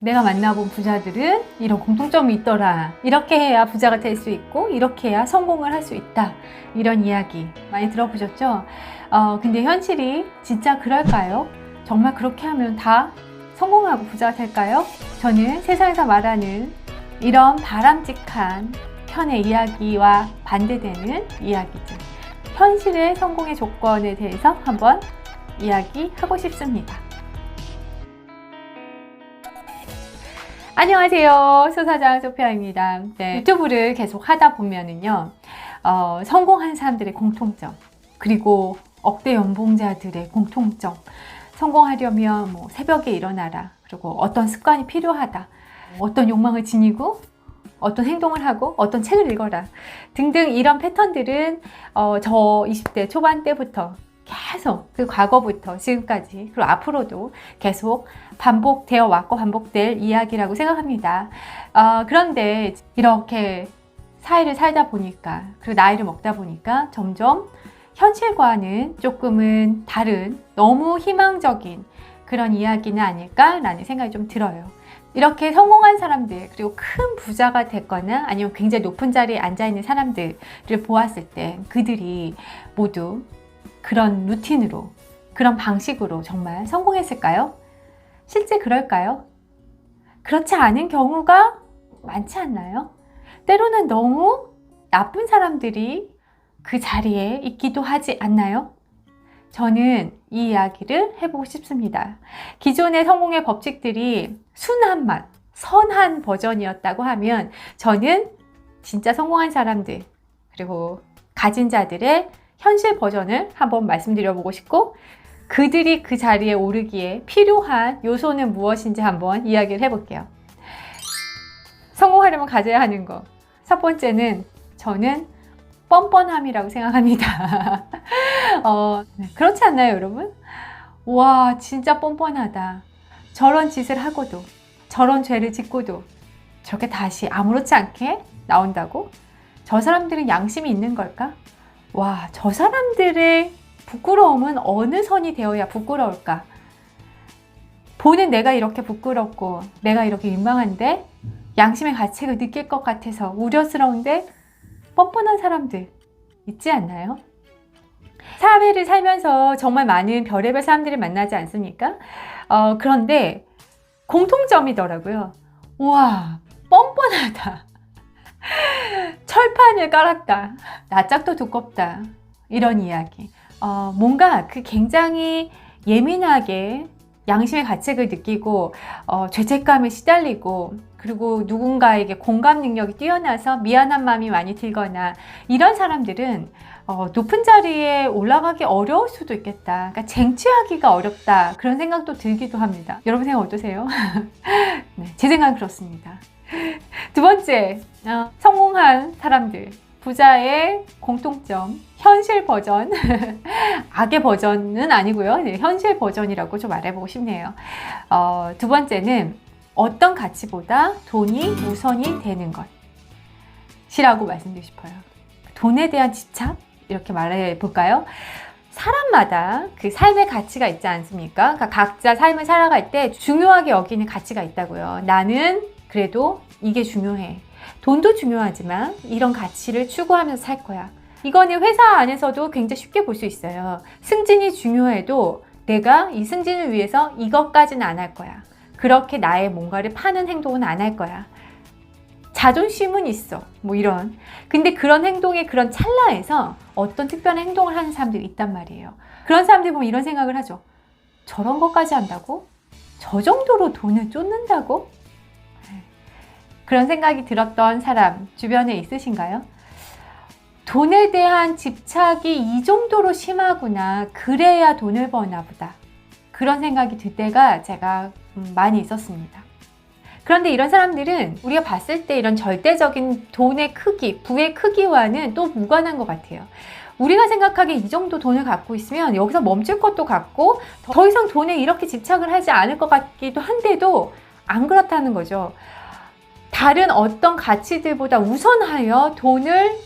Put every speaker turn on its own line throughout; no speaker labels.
내가 만나본 부자들은 이런 공통점이 있더라. 이렇게 해야 부자가 될 수 있고 이렇게 해야 성공을 할 수 있다. 이런 이야기 많이 들어보셨죠? 근데 현실이 진짜 그럴까요? 정말 그렇게 하면 다 성공하고 부자가 될까요? 저는 세상에서 말하는 이런 바람직한 편의 이야기와 반대되는 이야기들, 현실의 성공의 조건에 대해서 한번 이야기하고 싶습니다. 안녕하세요. 소사장 소피아입니다. 네, 유튜브를 계속 하다 보면은요, 성공한 사람들의 공통점, 그리고 억대 연봉자들의 공통점, 성공하려면 뭐 새벽에 일어나라, 그리고 어떤 습관이 필요하다, 어떤 욕망을 지니고 어떤 행동을 하고 어떤 책을 읽어라 등등 이런 패턴들은 저 20대 초반 때부터 계속 그 과거부터 지금까지 그리고 앞으로도 계속 반복되어 왔고 반복될 이야기라고 생각합니다. 그런데 이렇게 사회를 살다 보니까 그리고 나이를 먹다 보니까 점점 현실과는 조금은 다른 너무 희망적인 그런 이야기는 아닐까라는 생각이 좀 들어요. 이렇게 성공한 사람들, 그리고 큰 부자가 됐거나 아니면 굉장히 높은 자리에 앉아있는 사람들을 보았을 때 그들이 모두 그런 루틴으로, 그런 방식으로 정말 성공했을까요? 실제 그럴까요? 그렇지 않은 경우가 많지 않나요? 때로는 너무 나쁜 사람들이 그 자리에 있기도 하지 않나요? 저는 이 이야기를 해보고 싶습니다. 기존의 성공의 법칙들이 순한 맛, 선한 버전이었다고 하면 저는 진짜 성공한 사람들, 그리고 가진 자들의 현실 버전을 한번 말씀드려보고 싶고, 그들이 그 자리에 오르기에 필요한 요소는 무엇인지 한번 이야기를 해볼게요. 성공하려면 가져야 하는 거. 첫 번째는 저는 뻔뻔함이라고 생각합니다. 그렇지 않나요, 여러분? 와, 진짜 뻔뻔하다. 저런 짓을 하고도, 저런 죄를 짓고도 저렇게 다시 아무렇지 않게 나온다고? 저 사람들은 양심이 있는 걸까? 와, 저 사람들의 부끄러움은 어느 선이 되어야 부끄러울까? 보는 내가 이렇게 부끄럽고, 내가 이렇게 민망한데, 양심의 가책을 느낄 것 같아서 우려스러운데, 뻔뻔한 사람들 있지 않나요? 사회를 살면서 정말 많은 별의별 사람들을 만나지 않습니까? 그런데 공통점이더라고요. 우와, 뻔뻔하다. 철판을 깔았다. 낯짝도 두껍다. 이런 이야기. 뭔가 그 굉장히 예민하게 양심의 가책을 느끼고 죄책감에 시달리고 그리고 누군가에게 공감 능력이 뛰어나서 미안한 마음이 많이 들거나 이런 사람들은 높은 자리에 올라가기 어려울 수도 있겠다. 그러니까 쟁취하기가 어렵다. 그런 생각도 들기도 합니다. 여러분 생각 어떠세요? 네, 제 생각은 그렇습니다. 두 번째, 성공한 사람들. 부자의 공통점, 현실 버전, 악의 버전은 아니고요. 네, 현실 버전이라고 좀 말해보고 싶네요. 두 번째는 어떤 가치보다 돈이 우선이 되는 것이라고 말씀드리고 싶어요. 돈에 대한 집착? 이렇게 말해볼까요? 사람마다 그 삶의 가치가 있지 않습니까? 그러니까 각자 삶을 살아갈 때 중요하게 여기는 가치가 있다고요. 나는 그래도 이게 중요해. 돈도 중요하지만 이런 가치를 추구하면서 살 거야. 이거는 회사 안에서도 굉장히 쉽게 볼 수 있어요. 승진이 중요해도 내가 이 승진을 위해서 이것까지는 안 할 거야. 그렇게 나의 뭔가를 파는 행동은 안 할 거야. 자존심은 있어. 뭐 이런. 근데 그런 행동의 그런 찰나에서 어떤 특별한 행동을 하는 사람들이 있단 말이에요. 그런 사람들이 보면 이런 생각을 하죠. 저런 것까지 한다고? 저 정도로 돈을 쫓는다고? 그런 생각이 들었던 사람 주변에 있으신가요? 돈에 대한 집착이 이 정도로 심하구나. 그래야 돈을 버나 보다. 그런 생각이 들 때가 제가 많이 있었습니다. 그런데 이런 사람들은 우리가 봤을 때 이런 절대적인 돈의 크기, 부의 크기와는 또 무관한 것 같아요. 우리가 생각하기에 이 정도 돈을 갖고 있으면 여기서 멈출 것도 같고 더 이상 돈에 이렇게 집착을 하지 않을 것 같기도 한데도 안 그렇다는 거죠. 다른 어떤 가치들보다 우선하여 돈을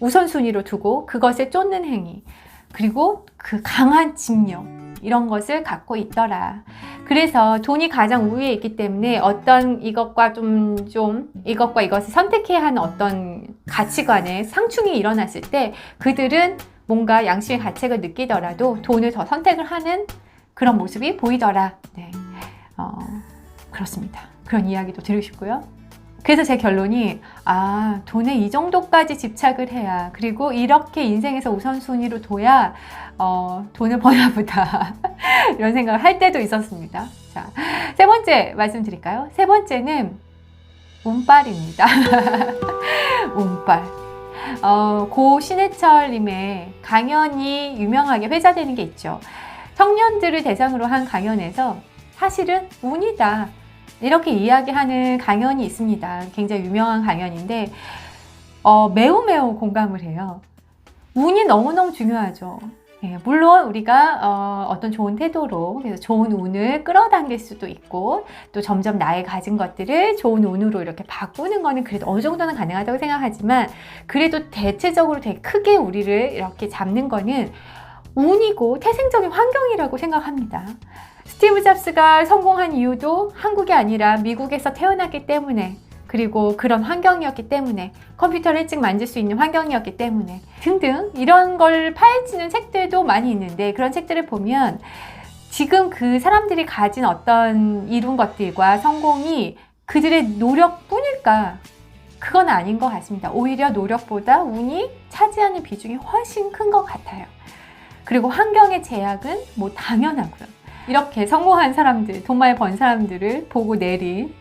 우선순위로 두고 그것에 쫓는 행위, 그리고 그 강한 집념, 이런 것을 갖고 있더라. 그래서 돈이 가장 우위에 있기 때문에 어떤 이것과 이것과 이것을 선택해야 하는 어떤 가치관의 상충이 일어났을 때 그들은 뭔가 양심의 가책을 느끼더라도 돈을 더 선택을 하는 그런 모습이 보이더라. 네. 그렇습니다. 그런 이야기도 드리고 싶고요. 그래서 제 결론이 돈에 이 정도까지 집착을 해야, 그리고 이렇게 인생에서 우선순위로 둬야 돈을 버나 보다 이런 생각을 할 때도 있었습니다. 자, 세 번째 말씀드릴까요? 세 번째는 운빨입니다. 운빨. 고 신해철님의 강연이 유명하게 회자되는 게 있죠. 청년들을 대상으로 한 강연에서 사실은 운이다, 이렇게 이야기하는 강연이 있습니다. 굉장히 유명한 강연인데 매우 공감을 해요. 운이 너무너무 중요하죠. 예, 물론 우리가 어떤 좋은 태도로 그래서 좋은 운을 끌어당길 수도 있고, 또 점점 나의 가진 것들을 좋은 운으로 이렇게 바꾸는 거는 그래도 어느 정도는 가능하다고 생각하지만, 그래도 대체적으로 되게 크게 우리를 이렇게 잡는 거는 운이고 태생적인 환경이라고 생각합니다. 스티브 잡스가 성공한 이유도 한국이 아니라 미국에서 태어났기 때문에, 그리고 그런 환경이었기 때문에, 컴퓨터를 일찍 만질 수 있는 환경이었기 때문에 등등 이런 걸 파헤치는 책들도 많이 있는데, 그런 책들을 보면 지금 그 사람들이 가진 어떤 이룬 것들과 성공이 그들의 노력뿐일까? 그건 아닌 것 같습니다. 오히려 노력보다 운이 차지하는 비중이 훨씬 큰 것 같아요. 그리고 환경의 제약은 뭐 당연하고요. 이렇게 성공한 사람들, 돈 많이 번 사람들을 보고 내린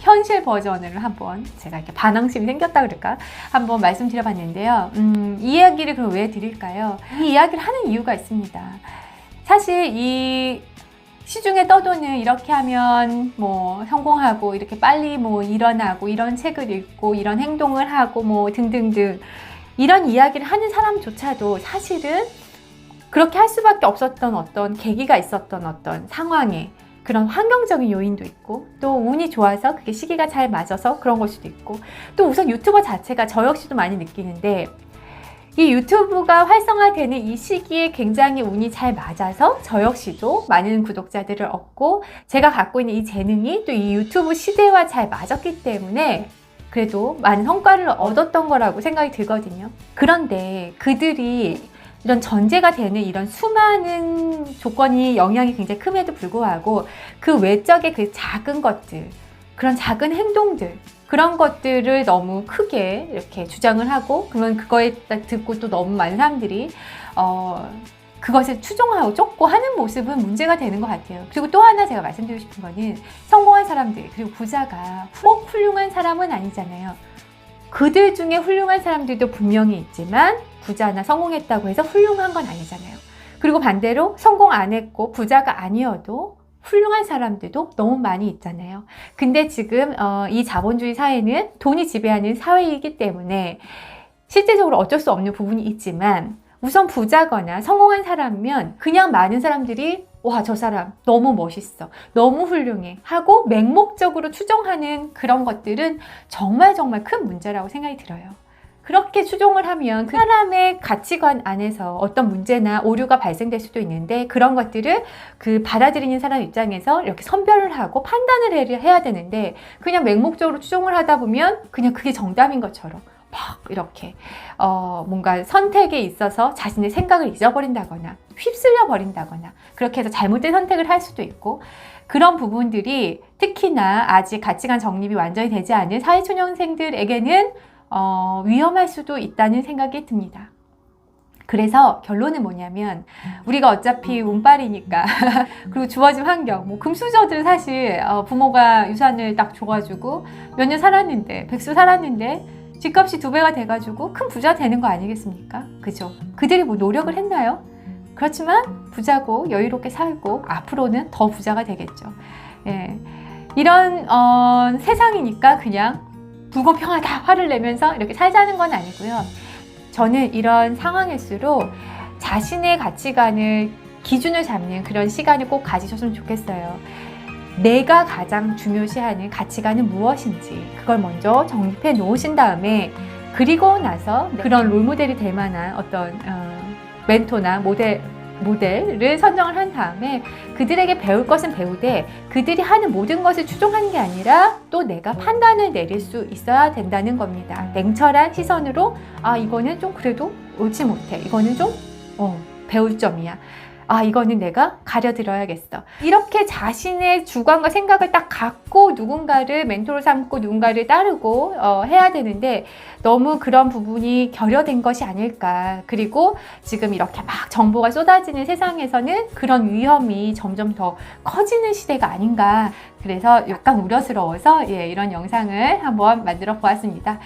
현실 버전을 한번 제가 이렇게 반항심이 생겼다 그럴까? 한번 말씀드려봤는데요. 이 이야기를 그럼 왜 드릴까요? 이 이야기를 하는 이유가 있습니다. 사실 이 시중에 떠도는 이렇게 하면 뭐 성공하고 이렇게 빨리 뭐 일어나고 이런 책을 읽고 이런 행동을 하고 뭐 등등등 이런 이야기를 하는 사람조차도 사실은 그렇게 할 수밖에 없었던 어떤 계기가 있었던 어떤 상황에 그런 환경적인 요인도 있고, 또 운이 좋아서 그게 시기가 잘 맞아서 그런 걸 수도 있고, 또 우선 유튜버 자체가 저 역시도 많이 느끼는데, 이 유튜브가 활성화되는 이 시기에 굉장히 운이 잘 맞아서 저 역시도 많은 구독자들을 얻고, 제가 갖고 있는 이 재능이 또 이 유튜브 시대와 잘 맞았기 때문에 그래도 많은 성과를 얻었던 거라고 생각이 들거든요. 그런데 그들이 이런 전제가 되는 이런 수많은 조건이 영향이 굉장히 큼에도 불구하고 그 외적의 그 작은 것들, 그런 작은 행동들, 그런 것들을 너무 크게 이렇게 주장을 하고, 그러면 그거에 듣고 또 너무 많은 사람들이 그것을 추종하고 쫓고 하는 모습은 문제가 되는 것 같아요. 그리고 또 하나 제가 말씀드리고 싶은 거는, 성공한 사람들, 그리고 부자가 꼭 훌륭한 사람은 아니잖아요. 그들 중에 훌륭한 사람들도 분명히 있지만 부자나 성공했다고 해서 훌륭한 건 아니잖아요. 그리고 반대로 성공 안 했고 부자가 아니어도 훌륭한 사람들도 너무 많이 있잖아요. 근데 지금 이 자본주의 사회는 돈이 지배하는 사회이기 때문에 실제적으로 어쩔 수 없는 부분이 있지만, 우선 부자거나 성공한 사람이면 그냥 많은 사람들이 와, 저 사람 너무 멋있어, 너무 훌륭해 하고 맹목적으로 추종하는 그런 것들은 정말 큰 문제라고 생각이 들어요. 그렇게 추종을 하면 그 사람의 가치관 안에서 어떤 문제나 오류가 발생될 수도 있는데, 그런 것들을 그 받아들이는 사람 입장에서 이렇게 선별을 하고 판단을 해야 되는데, 그냥 맹목적으로 추종을 하다 보면 그냥 그게 정답인 것처럼 막 이렇게 뭔가 선택에 있어서 자신의 생각을 잊어버린다거나 휩쓸려 버린다거나 그렇게 해서 잘못된 선택을 할 수도 있고, 그런 부분들이 특히나 아직 가치관 정립이 완전히 되지 않은 사회초년생들에게는 위험할 수도 있다는 생각이 듭니다. 그래서 결론은 뭐냐면, 우리가 어차피 운빨이니까 그리고 주어진 환경, 뭐 금수저들 사실 부모가 유산을 딱 줘가지고 몇 년 살았는데, 백수 살았는데 집값이 2배가 돼가지고 큰 부자 되는 거 아니겠습니까? 그죠? 그들이 뭐 노력을 했나요? 그렇지만 부자고 여유롭게 살고 앞으로는 더 부자가 되겠죠. 예. 이런 세상이니까 그냥 불공평하다 화를 내면서 이렇게 살자는 건 아니고요. 저는 이런 상황일수록 자신의 가치관을 기준을 잡는 그런 시간을 꼭 가지셨으면 좋겠어요. 내가 가장 중요시하는 가치관은 무엇인지 그걸 먼저 정립해 놓으신 다음에, 그리고 나서 그런 롤모델이 될 만한 어떤 멘토나 모델 모델을 선정을 한 다음에 그들에게 배울 것은 배우되 그들이 하는 모든 것을 추종하는 게 아니라 또 내가 판단을 내릴 수 있어야 된다는 겁니다. 냉철한 시선으로 이거는 좀 그래도 옳지 못해. 이거는 좀 배울 점이야. 이거는 내가 가려들어야겠어. 이렇게 자신의 주관과 생각을 딱 갖고 누군가를 멘토로 삼고 누군가를 따르고 해야 되는데 너무 그런 부분이 결여된 것이 아닐까. 그리고 지금 이렇게 막 정보가 쏟아지는 세상에서는 그런 위험이 점점 더 커지는 시대가 아닌가. 그래서 약간 우려스러워서 이런 영상을 한번 만들어 보았습니다.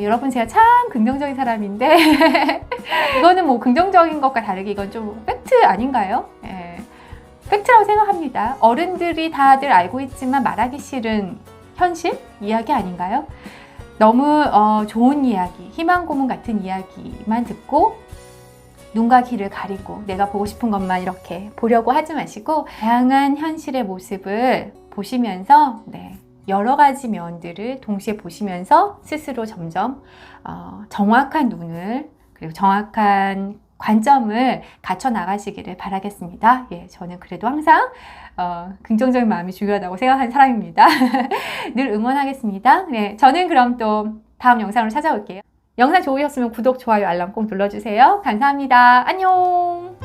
여러분, 제가 참 긍정적인 사람인데 이거는 뭐 긍정적인 것과 다르게 이건 좀 팩트 아닌가요? 팩트라고 생각합니다. 어른들이 다들 알고 있지만 말하기 싫은 현실 이야기 아닌가요? 너무 좋은 이야기, 희망 고문 같은 이야기만 듣고 눈과 귀를 가리고 내가 보고 싶은 것만 이렇게 보려고 하지 마시고 다양한 현실의 모습을 보시면서 여러 가지 면들을 동시에 보시면서 스스로 점점 정확한 눈을 그리고 정확한 관점을 갖춰 나가시기를 바라겠습니다. 저는 그래도 항상 긍정적인 마음이 중요하다고 생각하는 사람입니다. 늘 응원하겠습니다. 저는 그럼 또 다음 영상으로 찾아올게요. 영상 좋으셨으면 구독, 좋아요, 알람 꼭 눌러주세요. 감사합니다. 안녕.